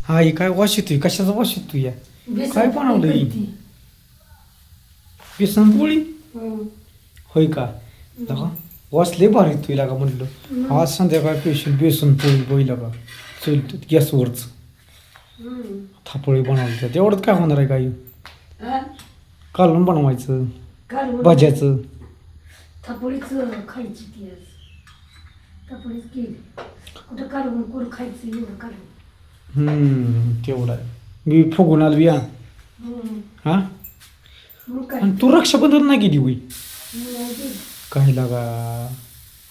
हा ही काय वास येतोय कशाचा वास येतोय या काय बनवलं ही बेसन पोळी होय का लगा वास लय भारी येतोय लागा म्हटलं आज संध्याकाळ पेशंट बेसन पोळी बोई लागा चल गॅसवरच थापोळी बनवायचं तेवढंच काय होणार आहे काही कालवण बनवायचं भाज्याचं थापोळीच खायची ती आज थापोळीच केली कुठं कालवून कोण खायचं एवढं कालवून तेवढं आहे मी फुगून आलो या हा मग काय आणि तू रक्षाबंधन नाही गेली होई नाही गेली. काय लागा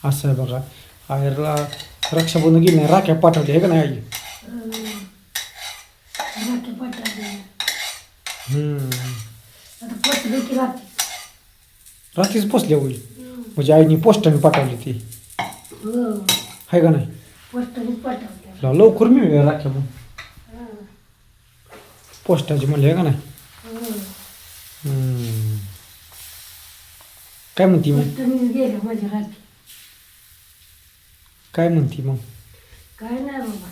असं आहे बघा आयरला रक्षाबंधन गेली नाही राख्या पाठवल्या आहे का नाही आई राख्या पाठवल्या. आता पोचले की रात्री रात्रीच पोचल्या होईल म्हणजे आईने पोस्टाने पाठवली ती आहे का नाही पोस्टानेच पाठवल्या लवकर मिळूया राख्या मग पोस्टाची म्हणले आहे का नाही काय म्हणती मग पोस्टानेच गेल्या माझ्या रात्री काय म्हणती मग काय नाही बाबा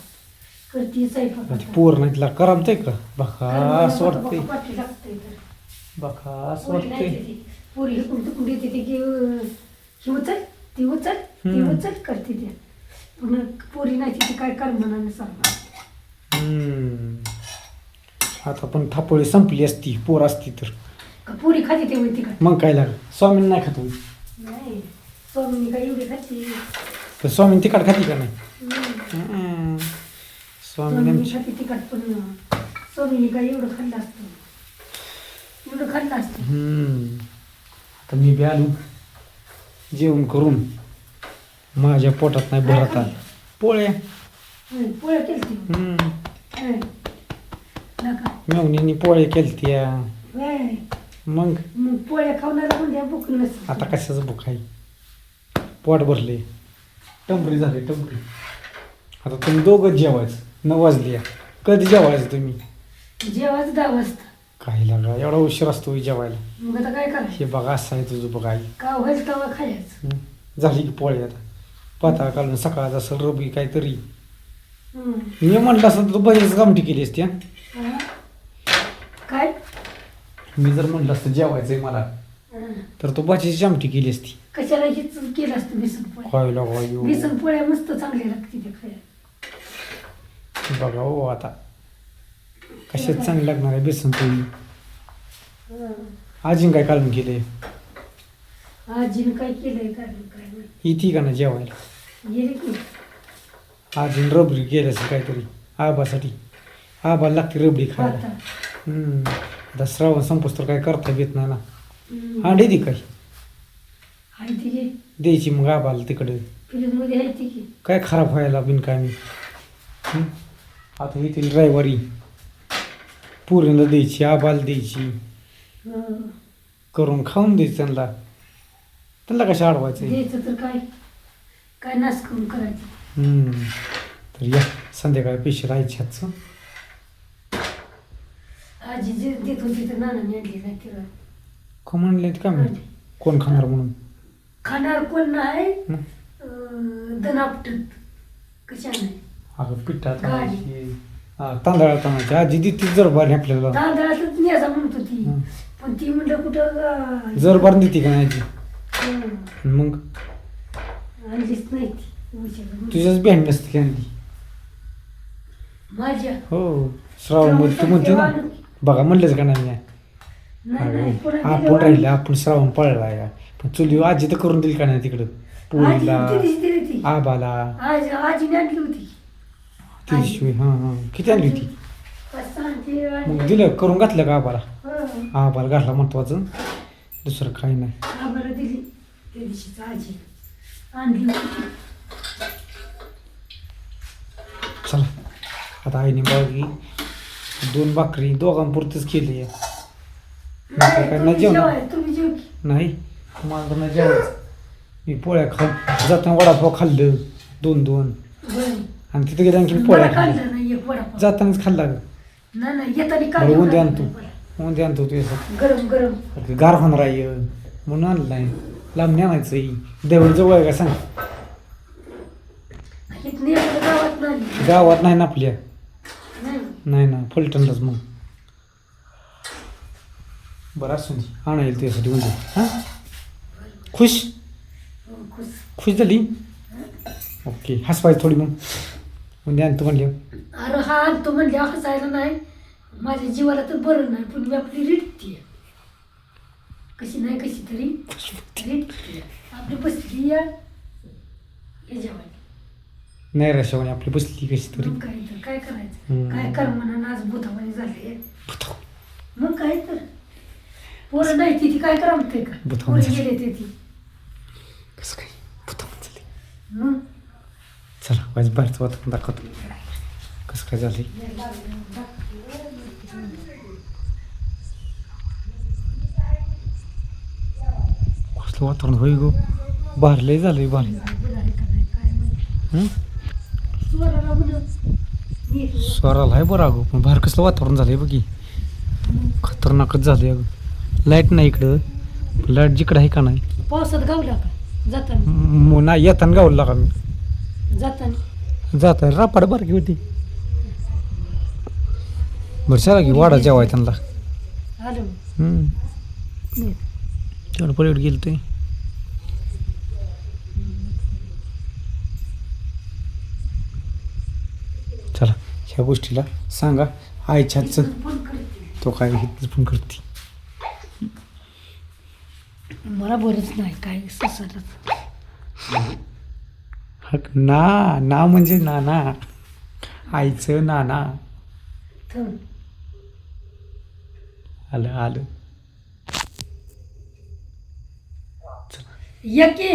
करती स्वयंपाक पोर नाही तिला करमतंय का बघा असं वाटतंय पाठी लागतंय तर बघा असं वाटतंय पोरी इकडून तिकडून येते ते की ही उचल ती उचल ती उचल करते ते पुन्हा पोरी नाही तिथे काय कर म्हणा सांग आता पण थापोळी संपली असती पोर असती तर का पोरी खाते ते म्हणते का मग काय लागलं स्वामीन नाही खात होई नाही स्वामीनी काय एवढी खाते तर स्वामीन तिखट खाती का नाही स्वामीन स्वामीनी खाते तिखट पण स्वामीनी काय एवढं खाल्लं असतं एवढं खाल्लं असतं आता मी बी आलो जेवण करून माझ्या पोटात नाही भरत आलं पोळ्या पोळ्या केली मेवणीने पोळ्या केलत्या मग मग पोळ्या खावणारा म्हणजे भूक नसते आता कशाचं भूक आहे पोट भरले टंबरी झाली टंबरी आता तुम्ही दोघंच जेवायचं 9 वाजले कधी जेवायचं तुम्ही जेवायचं 10 वाजता काही लागा एवढा उशीर असतो जेवायला मग आता काय करायचं हे बघा असं आहे तुझं बघा आई का व्हायचं तेव्हा खायचं झाली की पोळी आता पाताळ काढून सकाळचा असेल रबी काहीतरी मी म्हटलं असं तर तू बरीच गामठी केली असती हा? काय मी जर म्हटलं असतं जेवायचंय मला तर तू भाजीची आमटी केली असती कशाला हेच केलं असतं बेसन पोळ्या काय लागा बेसन पोळ्या मस्त चांगल्या लागते त्या खायला बघा हो आता कशात चांगली लागणार आहे बेसन पोळी आजीन काय काढून केले आजीनं काय केलंय काय माहिती इथे का ना जेवायला गेली की आजीन रबडी केल्याचं काहीतरी आबासाठी आबाला लागते रबडी खायला आता आता श्रावण संपस तर काय करता येत नाही ना अंडी ती काय आहे ती घे द्यायची मग आबाला तिकडे फ्रीजमध्ये आहे ती की काय खराब व्हायला बिनकामी आता येथील रविवारी पुरीला द्यायची आबाला द्यायची करून खाऊन द्यायचं त्यांना कशा अडवायचं द्यायचं तर काय काय नाश करून करायचं तर या संध्याकाळी पैसे राहायचे ह्याचं आजी जे देत होती तर नानाने आणली नाही तिला का म्हणले का माहिती कोण खाणार म्हणून खाणार कोण नाही दनापटत कशा नाही अगं पिठात गाडी. आणायची. तांदळात आणायची आजी देते जर बार आपल्याला तांदळातच न्यायचा म्हणत होती पण ती म्हणलं कुठं जर बार देते का नाही आजी मग आणलीच नाही ती उशिरा. तुझ्याच बॅन नसते की आणली माझ्या हो श्रावण मध्ये तू म्हणते ना बघा म्हणलेच का नाही नाही कोणाला आपण दिलं राहिले आपण श्रावण पळला आहे पण चुली आजी तर करून दिली का नाही तिकडं पोळीला आजी दिली ती आबाला आजीने आणली होती तिशिवाय हां किती आणली होती 5-6 आणली. मग दिलं करून घातलं का आबाला हो. आबाला घातला महत्वाचं दुसरं काही नाही आम्हाला दिली त्या दिवशीच आजी आणली होती. चला आता आईने बागी 2 भाकरी दोघांपुरतीच केली आहे काय नाही तुम्ही जेवण जेवाय, तुम्ही जेव की. नाही मला तर नाही जेवायचं मी पोळ्या खाऊन जाताना वडापाव खाल्लं 2 बरं. आणि तिथे गेल्या आणखी पोळ्या मला खाल्ल्या खाल्लं नाही एक वडापाव. जातानाच खाल्ला ग नाही येताना बरं काढलं उद्या खाल्लं आणतो नाही. उद्या आणतो तुझ्यासाठी गरम गरम गार होणार आहे म्हणून आणलं नाही लांब आणायचं ही देवळ जवळ आहे का सांग इथनं एवढं गावात नाही गावात नाही ना आपल्या नाही नाही ना फलटणलाच मग बरं असून आणा येईल त्यासाठी म्हणजे हां खुश हो, खुश. खुश झाली ओके हसवायचं थोडी मग म्हणजे आणतो म्हणले अरे हा तो म्हणले हसायला नाही माझ्या जीवाला तर बरं नाही पण मी आपली रिटती कशी नाही कशी तरी रिटती आपली बसली या हे जेवायला नाही रशावाने आपली बसली कशी तरी मग काय तर काय करायचं काय कर म्हणा आज बुधावानी झाले मग काय तर पोरं नाही ती काय करा म्हणते का बुधावानी पोरं झाली. गेले ते ती कसं काय पुतळा झाली मग चला वाज बाहेरचं वातावरण दाखवतो कसं काय झालं कसलं वातावरण होई गो बाहेर लय झालंय बाहेर स्वराला म्हणून नीट स्वराला आहे बरं अगो पण बाहेर कसलं वातावरण झालंय बघी खतरनाकच झालंय अगं लाईट नाही इकडं लाईट जिकडं आहे का नाही पावसात गावला का जाताना नाही येताना गावला का मी जाताना जात आहे रापाड बारकी होती बरं चला की वाडा जेवाय त्यांना आलो नीट. तेवढं पलीकडे गेलं ते चला ह्या गोष्टीला सांगा आईच्या हातचं फोन करते तो काय घेतलं पण करते मला बरंच नाही काय ससरच हक ना ना म्हणजे नाना आईचं नाना थांब आलं ये की